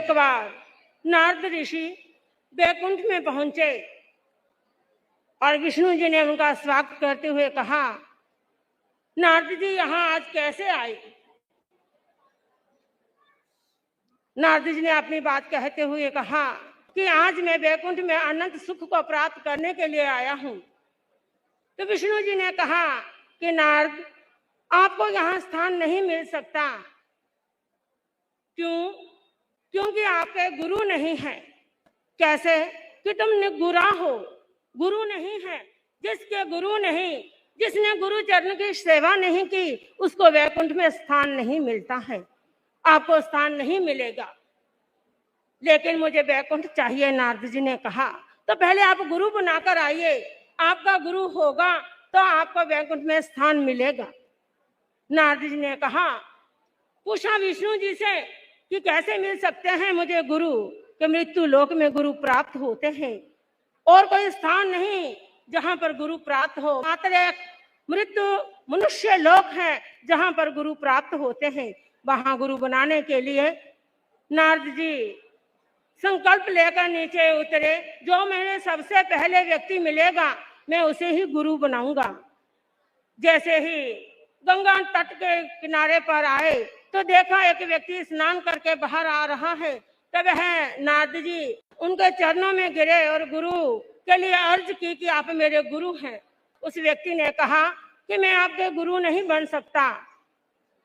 एक बार नारद ऋषि बैकुंठ में पहुंचे और विष्णु जी ने उनका स्वागत करते हुए कहा, नारद जी यहाँ आज कैसे आए? नारद जी ने अपनी बात कहते हुए कहा कि आज मैं बैकुंठ में अनंत सुख को प्राप्त करने के लिए आया हूं। तो विष्णु जी ने कहा कि नारद, आपको यहाँ स्थान नहीं मिल सकता। क्यों? क्योंकि आपके गुरु नहीं है। कैसे कि तुम निगुरा हो, गुरु नहीं है। जिसके गुरु नहीं, जिसने गुरु चरण की सेवा नहीं की, उसको वैकुंठ में स्थान नहीं मिलता है। आपको स्थान नहीं मिलेगा। लेकिन मुझे वैकुंठ चाहिए। नारद जी ने कहा, तो पहले आप गुरु बनाकर आइए। आपका गुरु होगा तो आपको वैकुंठ में स्थान मिलेगा। नारद जी ने कहा, पूछा विष्णु जी से कि कैसे मिल सकते हैं मुझे गुरु? कि मृत्यु लोक में गुरु प्राप्त होते हैं, और कोई स्थान नहीं जहां पर गुरु प्राप्त हो। मात्र एक मृत्यु मनुष्य लोक है जहां पर गुरु प्राप्त होते हैं। वहां गुरु बनाने के लिए नारद जी संकल्प लेकर नीचे उतरे। जो मैंने सबसे पहले व्यक्ति मिलेगा मैं उसे ही गुरु बनाऊंगा। जैसे ही गंगा तट के किनारे पर आए तो देखा एक व्यक्ति स्नान करके बाहर आ रहा है। तब है नारद जी उनके चरणों में गिरे और गुरु के लिए अर्ज की कि आप मेरे गुरु हैं। उस व्यक्ति ने कहा कि मैं आपके गुरु नहीं बन सकता,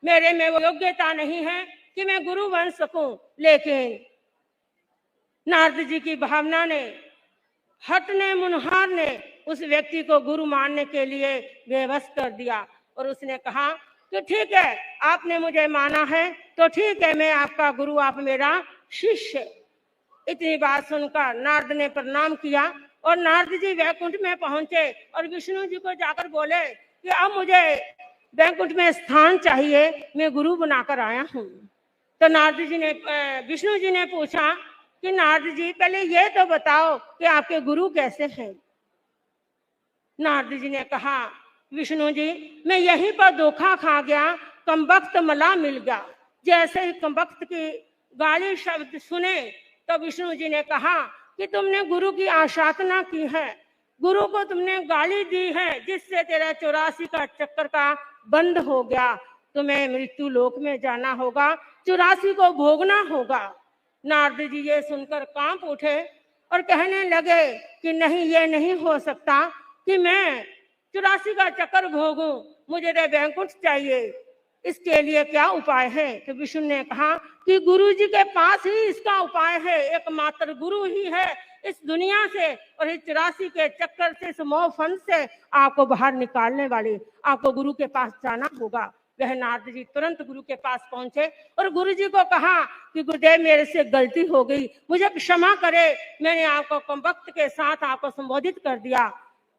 मेरे में वो योग्यता नहीं है कि मैं गुरु बन सकूं। लेकिन नारद जी की भावना ने, हटने मुनहार ने उस व्यक्ति को गुरु मानने के लिए बेबस कर दिया। और उसने कहा कि ठीक है, आपने मुझे माना है तो ठीक है, मैं आपका गुरु, आप मेरा शिष्य। इतनी बात सुनकर नारद ने प्रणाम किया और नारद जी वैकुंठ में पहुंचे और विष्णु जी को जाकर बोले कि अब मुझे वैकुंठ में स्थान चाहिए, मैं गुरु बनाकर आया हूँ। तो नारद जी ने, विष्णु जी ने पूछा कि नारद जी पहले ये तो बताओ कि आपके गुरु कैसे हैं? नारद जी ने कहा, विष्णु जी मैं यहीं पर धोखा खा गया, कमबख्त मला मिल गया। जैसे ही कमबख्त की गाली शब्द सुने तो विष्णु जी ने कहा कि तुमने गुरु की आशाधना की है, गुरु को तुमने गाली दी है, जिससे तेरा 84 का चक्कर का बंद हो गया। तुम्हें मृत्यु लोक में जाना होगा, 84 को भोगना होगा। नारद जी ये सुनकर कांप उठे और कहने लगे कि नहीं, ये नहीं हो सकता कि मैं 84 का चक्कर भोगूं, मुझे तो वैकुंठ चाहिए। इसके लिए क्या उपाय है? तो विष्णु ने कहा कि गुरु जी के पास ही इसका उपाय है। एकमात्र गुरु ही है इस दुनिया से और इस 84 के चक्कर से, इस मोह फंद से आपको बाहर निकालने वाले। आपको गुरु के पास जाना होगा। वह नारद जी तुरंत गुरु के पास पहुंचे और गुरु जी को कहा कि गुरुदेव मेरे से गलती हो गई, मुझे क्षमा करे, मैंने आपको कमबख्त के साथ आपको संबोधित कर दिया।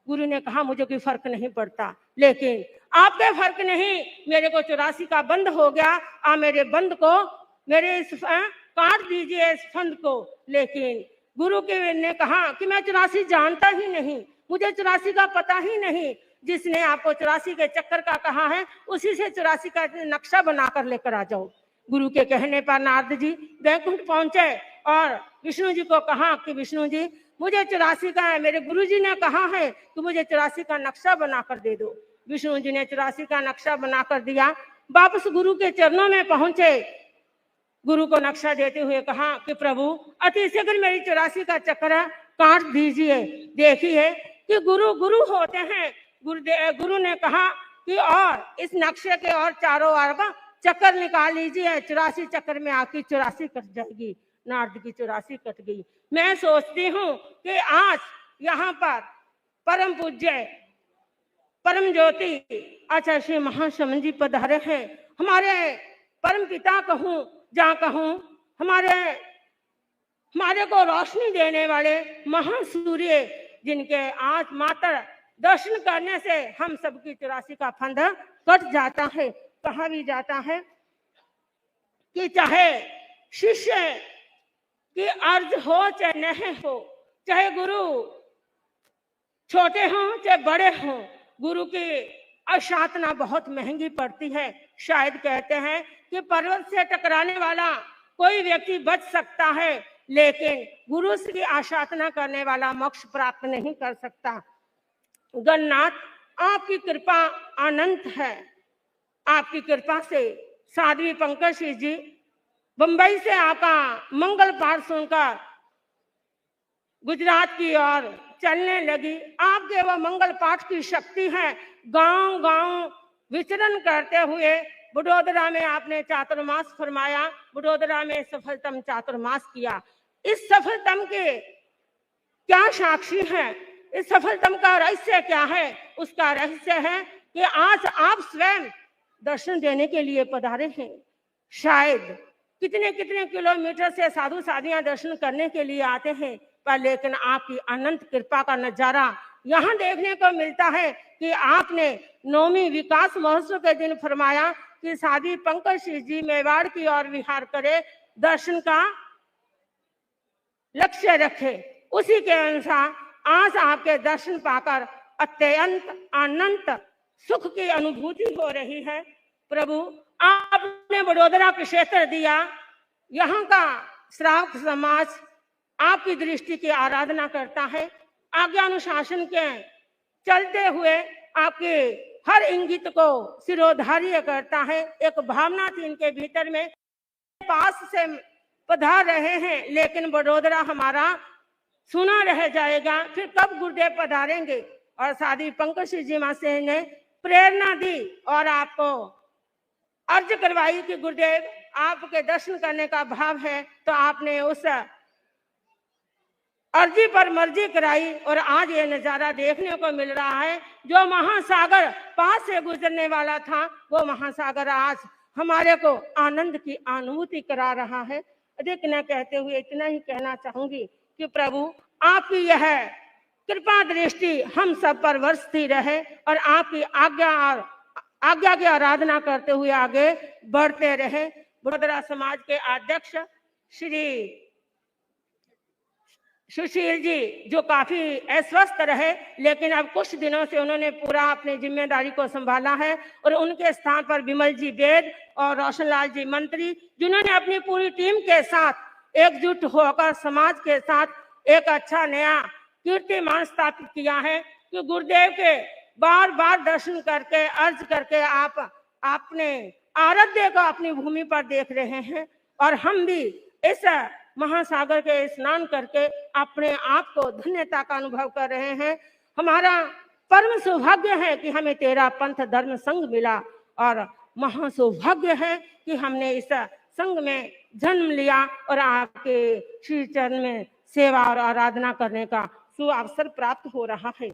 गुरु ने कहा मुझे कोई फर्क नहीं पड़ता, लेकिन आपके फर्क नहीं, मेरे को 84 का बंद हो गया, आप मेरे बंद को, मेरे इस काट दीजिए इस फंद को। लेकिन गुरु के ने कहा कि मैं 84 जानता ही नहीं, मुझे 84 का पता ही नहीं। जिसने आपको 84 के चक्कर का कहा है उसी से 84 का नक्शा बनाकर लेकर आ जाओ। गुरु के कहने पर नारद जी वैकुंठ पहुंचे और विष्णु जी को कहा कि विष्णु जी मुझे 84 का है, मेरे गुरु जी ने कहा है कि मुझे 84 का नक्शा बनाकर दे दो। विष्णु जी ने 84 का नक्शा बनाकर दिया। वापस गुरु के चरणों में पहुंचे, गुरु को नक्शा देते हुए कहा कि प्रभु अति शीघ्र मेरी 84 का चक्कर काट दीजिए। देखिए कि गुरु गुरु होते हैं। गुरु ने कहा कि और इस नक्शे के और चारों ओर का चक्कर निकाल लीजिए, 84 चक्कर में आपकी 84 कट जाएगी। नारद की 84 कट गई। मैं सोचती हूँ कि आज यहाँ पर परम पूज्य परम ज्योति आचार्य श्री महाशमन जी पधारे हैं। हमारे परम पिता कहूँ, जहाँ कहूँ, हमारे को रोशनी देने वाले महासूर्य, जिनके आज मात्र दर्शन करने से हम सबकी 84 का फंद कट जाता है। कहा भी जाता है कि चाहे शिष्य की अर्ज हो चाहे नहीं हो, चाहे गुरु छोटे हों चाहे बड़े हों, गुरु की अशातना बहुत महंगी पड़ती है। शायद कहते हैं कि पर्वत से टकराने वाला कोई व्यक्ति बच सकता है, लेकिन गुरु की आराधना करने वाला मोक्ष प्राप्त नहीं कर सकता। गणनाथ, आपकी कृपा अनंत है। आपकी कृपा से साध्वी पंकज जी बंबई से आपका मंगल पाठ सुनकर गुजरात की ओर चलने लगी। आपके वह मंगल पाठ की शक्ति है। गांव गांव विचरण करते हुए वडोदरा में आपने चातुर्मास फरमाया, वडोदरा में सफलतम चातुर्मास किया। इस सफलतम के क्या साक्षी है, इस सफलतम का रहस्य क्या है? उसका रहस्य है कि आज आप स्वयं दर्शन देने के लिए पधारे हैं। शायद कितने कितने किलोमीटर से साधु साधियां दर्शन करने के लिए आते हैं, पर लेकिन आपकी अनंत कृपा का नजारा यहाँ देखने को मिलता है कि आपने नौवीं विकास महोत्सव के दिन फरमाया कि साध्वी पंकज जी मेवाड़ की ओर विहार करे, दर्शन का लक्ष्य रखे। उसी के अनुसार आज आपके दर्शन पाकर अत्यंत अनंत सुख की अनुभूति हो रही है। प्रभु, आपने वडोदरा का क्षेत्र दिया, यहाँ का श्रावक समाज आपकी दृष्टि की आराधना करता है। आज्ञा अनुशासन के चलते हुए आपके हर इंगित को सिरोधार्य करता है। एक भावना थी इनके भीतर में, पास से पधार रहे हैं, लेकिन वडोदरा हमारा सुना रह जाएगा, फिर कब गुरुदेव पधारेंगे। और साध्वी पंकज जी मां से ने प्रेरणा दी और आपको अर्ज करवाई कि गुरुदेव आपके दर्शन करने का भाव है, तो आपने उस अर्जी पर मर्जी कराई और आज ये नजारा देखने को मिल रहा है। जो महासागर पास से गुजरने वाला था, वो महासागर आज हमारे को आनंद की अनुभूति करा रहा है। अधिक न कहते हुए इतना ही कहना चाहूंगी कि प्रभु, आपकी यह कृपा दृष्टि हम सब पर बरसती रहे और आपकी आज्ञा की आराधना करते हुए आगे बढ़ते रहे। वडोदरा समाज के अध्यक्ष श्री सुशील जी, जो काफी अस्वस्थ रहे, लेकिन अब कुछ दिनों से उन्होंने पूरा अपनी जिम्मेदारी को संभाला है और उनके स्थान पर विमल जी वेद और रोशनलाल जी मंत्री, जिन्होंने अपनी पूरी टीम के साथ एकजुट होकर समाज के साथ एक अच्छा नया कीर्तिमान स्थापित किया है कि गुरुदेव के बार बार दर्शन करके अर्ज करके आप अपने आराध्य को अपनी भूमि पर देख रहे हैं। और हम भी इस महासागर के स्नान करके अपने आप को धन्यता का अनुभव कर रहे हैं। हमारा परम सौभाग्य है कि हमें तेरा पंथ धर्म संग मिला और महासौभाग्य है कि हमने इस संग में जन्म लिया और आपके श्री चरण में सेवा और आराधना करने का सुअवसर प्राप्त हो रहा है।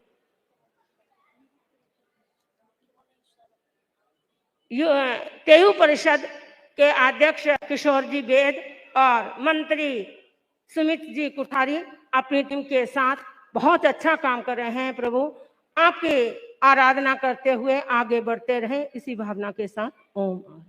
तेयू परिषद के अध्यक्ष किशोर जी वेद और मंत्री सुमित जी कुठारी अपनी टीम के साथ बहुत अच्छा काम कर रहे हैं। प्रभु, आपकी आराधना करते हुए आगे बढ़ते रहें, इसी भावना के साथ ओम।